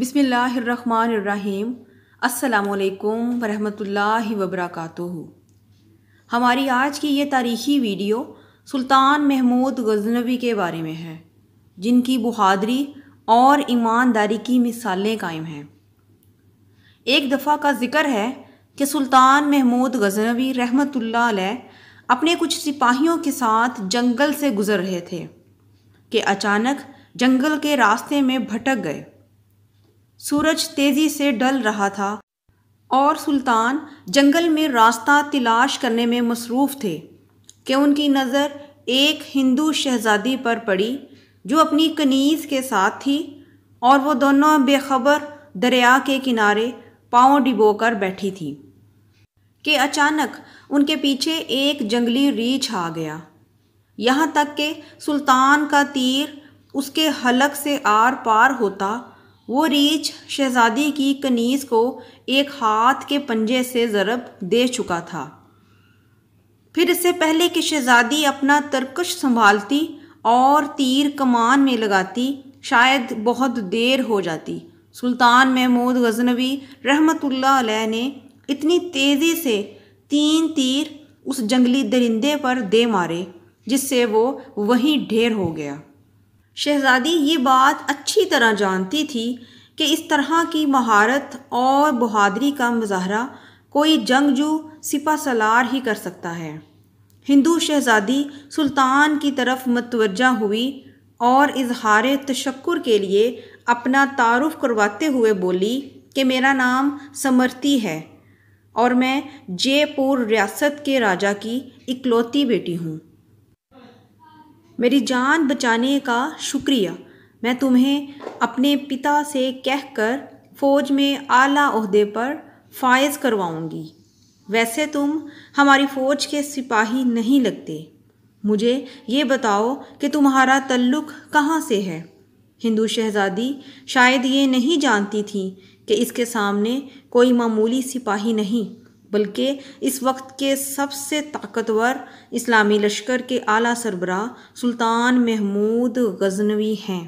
بسم اللہ الرحمن الرحیم۔ السلام علیکم ورحمۃ اللہ وبرکاتہ۔ ہماری آج کی یہ تاریخی ویڈیو سلطان محمود غزنوی کے بارے میں ہے، جن کی بہادری اور ایمانداری کی مثالیں قائم ہیں۔ ایک دفعہ کا ذکر ہے کہ سلطان محمود غزنوی رحمۃ اللہ علیہ اپنے کچھ سپاہیوں کے ساتھ جنگل سے گزر رہے تھے کہ اچانک جنگل کے راستے میں بھٹک گئے۔ سورج تیزی سے ڈھل رہا تھا اور سلطان جنگل میں راستہ تلاش کرنے میں مصروف تھے کہ ان کی نظر ایک ہندو شہزادی پر پڑی جو اپنی کنیز کے ساتھ تھی، اور وہ دونوں بے خبر دریا کے کنارے پاؤں ڈبو کر بیٹھی تھی کہ اچانک ان کے پیچھے ایک جنگلی ریچھ آ گیا، یہاں تک کہ سلطان کا تیر اس کے حلق سے آر پار ہوتا وہ ریچھ شہزادی کی کنیز کو ایک ہاتھ کے پنجے سے ضرب دے چکا تھا۔ پھر اس سے پہلے کہ شہزادی اپنا ترکش سنبھالتی اور تیر کمان میں لگاتی شاید بہت دیر ہو جاتی، سلطان محمود غزنوی رحمۃ اللہ علیہ نے اتنی تیزی سے 3 تیر اس جنگلی درندے پر دے مارے جس سے وہ وہیں ڈھیر ہو گیا۔ شہزادی یہ بات اچھی طرح جانتی تھی کہ اس طرح کی مہارت اور بہادری کا مظاہرہ کوئی جنگجو سپہ سالار ہی کر سکتا ہے۔ ہندو شہزادی سلطان کی طرف متوجہ ہوئی اور اظہار تشکر کے لیے اپنا تعارف کرواتے ہوئے بولی کہ میرا نام سمرتی ہے اور میں جے پور ریاست کے راجا کی اکلوتی بیٹی ہوں۔ میری جان بچانے کا شکریہ، میں تمہیں اپنے پتا سے کہہ کر فوج میں اعلیٰ عہدے پر فائز کرواؤں گی۔ ویسے تم ہماری فوج کے سپاہی نہیں لگتے، مجھے یہ بتاؤ کہ تمہارا تعلق کہاں سے ہے؟ ہندو شہزادی شاید یہ نہیں جانتی تھی کہ اس کے سامنے کوئی معمولی سپاہی نہیں بلکہ اس وقت کے سب سے طاقتور اسلامی لشکر کے اعلیٰ سربراہ سلطان محمود غزنوی ہیں،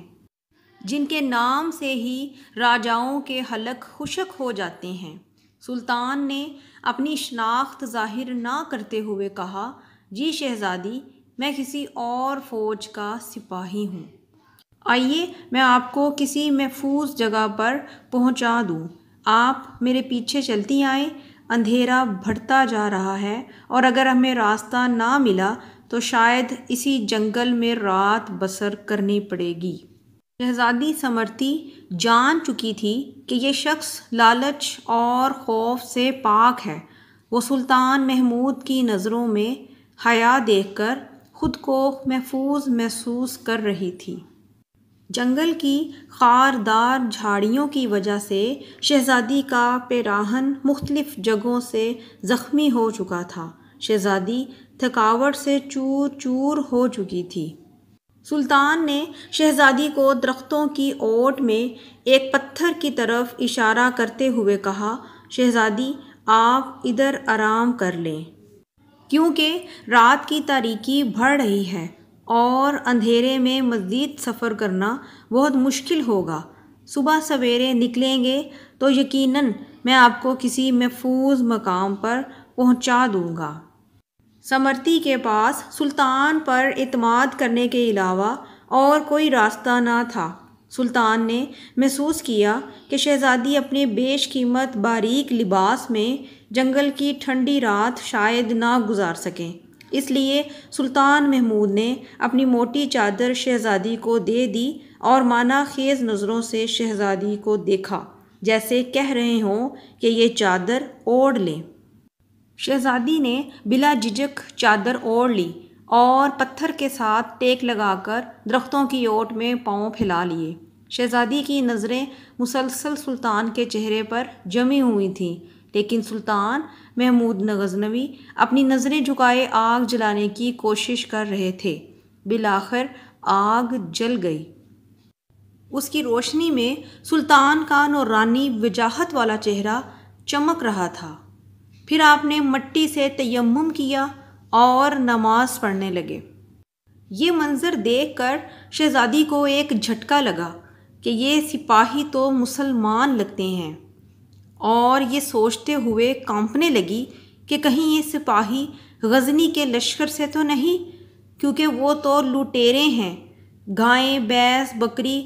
جن کے نام سے ہی راجاؤں کے حلق خشک ہو جاتے ہیں۔ سلطان نے اپنی شناخت ظاہر نہ کرتے ہوئے کہا، جی شہزادی، میں کسی اور فوج کا سپاہی ہوں، آئیے میں آپ کو کسی محفوظ جگہ پر پہنچا دوں، آپ میرے پیچھے چلتی آئیں۔ اندھیرا بڑھتا جا رہا ہے اور اگر ہمیں راستہ نہ ملا تو شاید اسی جنگل میں رات بسر کرنی پڑے گی۔ شہزادی سمرتی جان چکی تھی کہ یہ شخص لالچ اور خوف سے پاک ہے۔ وہ سلطان محمود کی نظروں میں حیا دیکھ کر خود کو محفوظ محسوس کر رہی تھی۔ جنگل کی خاردار جھاڑیوں کی وجہ سے شہزادی کا پیراہن مختلف جگہوں سے زخمی ہو چکا تھا۔ شہزادی تھکاوٹ سے چور چور ہو چکی تھی۔ سلطان نے شہزادی کو درختوں کی اوٹ میں ایک پتھر کی طرف اشارہ کرتے ہوئے کہا، شہزادی آپ ادھر آرام کر لیں، کیونکہ رات کی تاریکی بڑھ رہی ہے اور اندھیرے میں مزید سفر کرنا بہت مشکل ہوگا۔ صبح سویرے نکلیں گے تو یقیناً میں آپ کو کسی محفوظ مقام پر پہنچا دوں گا۔ سمرتی کے پاس سلطان پر اعتماد کرنے کے علاوہ اور کوئی راستہ نہ تھا۔ سلطان نے محسوس کیا کہ شہزادی اپنے بیش قیمت باریک لباس میں جنگل کی ٹھنڈی رات شاید نہ گزار سکیں، اس لیے سلطان محمود نے اپنی موٹی چادر شہزادی کو دے دی اور معنی خیز نظروں سے شہزادی کو دیکھا، جیسے کہہ رہے ہوں کہ یہ چادر اوڑھ لیں۔ شہزادی نے بلا جھجک چادر اوڑھ لی اور پتھر کے ساتھ ٹیک لگا کر درختوں کی اوٹ میں پاؤں پھیلا لیے۔ شہزادی کی نظریں مسلسل سلطان کے چہرے پر جمی ہوئی تھیں، لیکن سلطان محمود غزنوی اپنی نظریں جھکائے آگ جلانے کی کوشش کر رہے تھے۔ بالآخر آگ جل گئی۔ اس کی روشنی میں سلطان کا نورانی وجاہت والا چہرہ چمک رہا تھا۔ پھر آپ نے مٹی سے تیمم کیا اور نماز پڑھنے لگے۔ یہ منظر دیکھ کر شہزادی کو ایک جھٹکا لگا کہ یہ سپاہی تو مسلمان لگتے ہیں، اور یہ سوچتے ہوئے کانپنے لگی کہ کہیں یہ سپاہی غزنی کے لشکر سے تو نہیں، کیونکہ وہ تو لٹیرے ہیں، گائیں بھینس بکری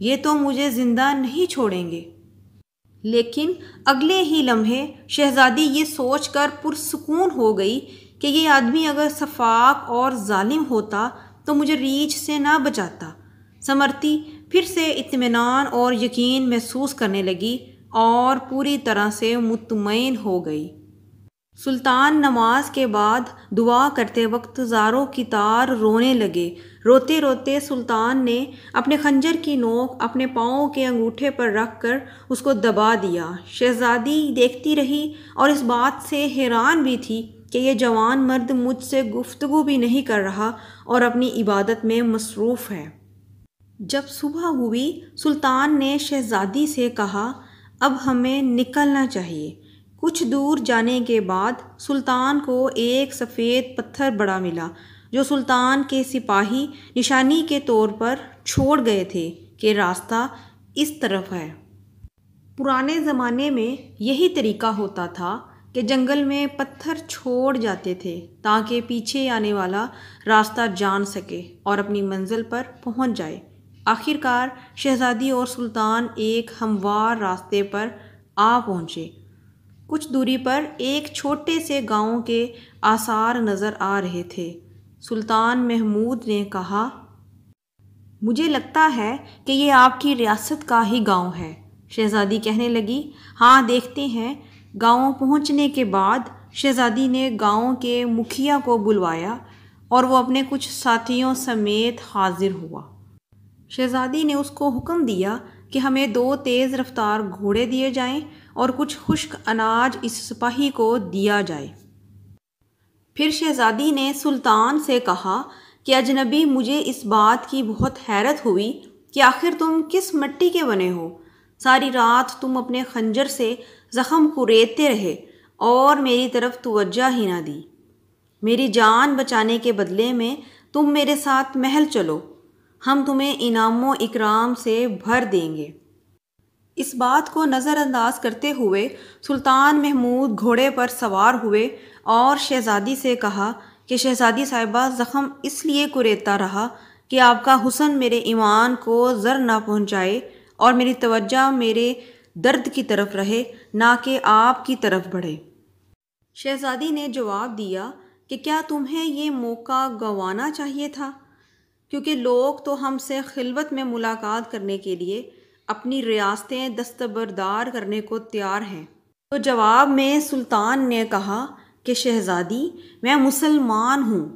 یہ تو مجھے زندہ نہیں چھوڑیں گے۔ لیکن اگلے ہی لمحے شہزادی یہ سوچ کر پرسکون ہو گئی کہ یہ آدمی اگر شفاق اور ظالم ہوتا تو مجھے ریچھ سے نہ بچاتا۔ سمرتی پھر سے اطمینان اور یقین محسوس کرنے لگی اور پوری طرح سے مطمئن ہو گئی۔ سلطان نماز کے بعد دعا کرتے وقت زاروں کی طار رونے لگے۔ روتے روتے سلطان نے اپنے خنجر کی نوک اپنے پاؤں کے انگوٹھے پر رکھ کر اس کو دبا دیا۔ شہزادی دیکھتی رہی اور اس بات سے حیران بھی تھی کہ یہ جوان مرد مجھ سے گفتگو بھی نہیں کر رہا اور اپنی عبادت میں مصروف ہے۔ جب صبح ہوئی، سلطان نے شہزادی سے کہا، اب ہمیں نکلنا چاہیے۔ کچھ دور جانے کے بعد سلطان کو ایک سفید پتھر بڑا ملا، جو سلطان کے سپاہی نشانی کے طور پر چھوڑ گئے تھے کہ راستہ اس طرف ہے۔ پرانے زمانے میں یہی طریقہ ہوتا تھا کہ جنگل میں پتھر چھوڑ جاتے تھے تاکہ پیچھے آنے والا راستہ جان سکے اور اپنی منزل پر پہنچ جائے۔ آخر کار شہزادی اور سلطان ایک ہموار راستے پر آ پہنچے۔ کچھ دوری پر ایک چھوٹے سے گاؤں کے آثار نظر آ رہے تھے۔ سلطان محمود نے کہا، مجھے لگتا ہے کہ یہ آپ کی ریاست کا ہی گاؤں ہے۔ شہزادی کہنے لگی، ہاں دیکھتے ہیں۔ گاؤں پہنچنے کے بعد شہزادی نے گاؤں کے مکھیا کو بلوایا اور وہ اپنے کچھ ساتھیوں سمیت حاضر ہوا۔ شہزادی نے اس کو حکم دیا کہ ہمیں 2 تیز رفتار گھوڑے دیے جائیں اور کچھ خشک اناج اس سپاہی کو دیا جائے۔ پھر شہزادی نے سلطان سے کہا کہ اجنبی، مجھے اس بات کی بہت حیرت ہوئی کہ آخر تم کس مٹی کے بنے ہو؟ ساری رات تم اپنے خنجر سے زخم کریدتے رہے اور میری طرف توجہ ہی نہ دی۔ میری جان بچانے کے بدلے میں تم میرے ساتھ محل چلو، ہم تمہیں انعام و اکرام سے بھر دیں گے۔ اس بات کو نظر انداز کرتے ہوئے سلطان محمود گھوڑے پر سوار ہوئے اور شہزادی سے کہا کہ شہزادی صاحبہ، زخم اس لیے کریدتا رہا کہ آپ کا حسن میرے ایمان کو زر نہ پہنچائے اور میری توجہ میرے درد کی طرف رہے، نہ کہ آپ کی طرف بڑھے۔ شہزادی نے جواب دیا کہ کیا تمہیں یہ موقع گنوانا چاہیے تھا؟ کیونکہ لوگ تو ہم سے خلوت میں ملاقات کرنے کے لیے اپنی ریاستیں دستبردار کرنے کو تیار ہیں۔ تو جواب میں سلطان نے کہا کہ شہزادی، میں مسلمان ہوں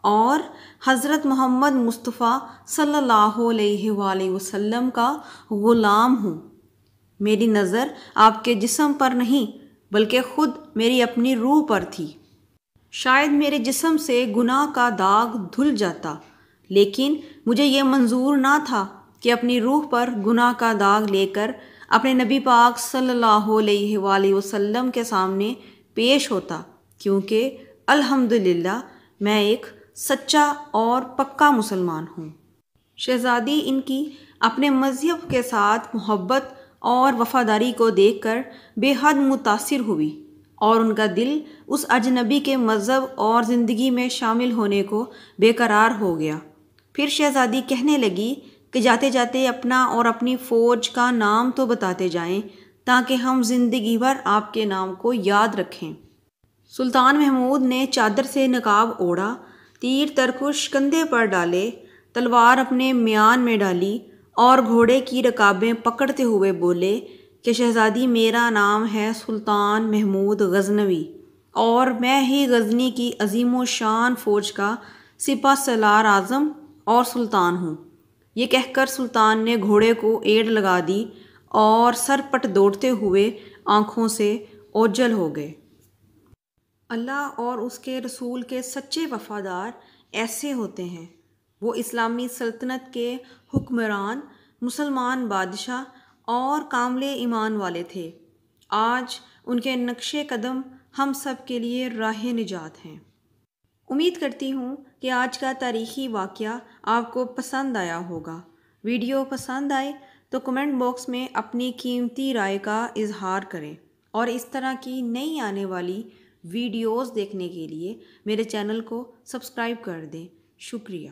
اور حضرت محمد مصطفیٰ صلی اللہ علیہ وآلہ وسلم کا غلام ہوں۔ میری نظر آپ کے جسم پر نہیں بلکہ خود میری اپنی روح پر تھی۔ شاید میرے جسم سے گناہ کا داغ دھل جاتا، لیکن مجھے یہ منظور نہ تھا کہ اپنی روح پر گناہ کا داغ لے کر اپنے نبی پاک صلی اللہ علیہ وآلہ وسلم کے سامنے پیش ہوتا، کیونکہ الحمدللہ میں ایک سچا اور پکا مسلمان ہوں۔ شہزادی ان کی اپنے مذہب کے ساتھ محبت اور وفاداری کو دیکھ کر بے حد متاثر ہوئی اور ان کا دل اس اجنبی کے مذہب اور زندگی میں شامل ہونے کو بے قرار ہو گیا۔ پھر شہزادی کہنے لگی کہ جاتے جاتے اپنا اور اپنی فوج کا نام تو بتاتے جائیں تاکہ ہم زندگی بھر آپ کے نام کو یاد رکھیں۔ سلطان محمود نے چادر سے نقاب اوڑھا، تیر ترکش کندھے پر ڈالے، تلوار اپنے میان میں ڈالی اور گھوڑے کی رکابیں پکڑتے ہوئے بولے کہ شہزادی، میرا نام ہے سلطان محمود غزنوی اور میں ہی غزنی کی عظیم و شان فوج کا سپہ سالار اعظم اور سلطان ہوں۔ یہ کہہ کر سلطان نے گھوڑے کو ایڑ لگا دی اور سر پٹ دوڑتے ہوئے آنکھوں سے اوجھل ہو گئے۔ اللہ اور اس کے رسول کے سچے وفادار ایسے ہوتے ہیں۔ وہ اسلامی سلطنت کے حکمران، مسلمان بادشاہ اور کامل ایمان والے تھے۔ آج ان کے نقش قدم ہم سب کے لیے راہ نجات ہیں۔ امید کرتی ہوں کہ آج کا تاریخی واقعہ آپ کو پسند آیا ہوگا۔ ویڈیو پسند آئے تو کمنٹ باکس میں اپنی قیمتی رائے کا اظہار کریں اور اس طرح کی نئی آنے والی ویڈیوز دیکھنے کے لیے میرے چینل کو سبسکرائب کر دیں۔ شکریہ۔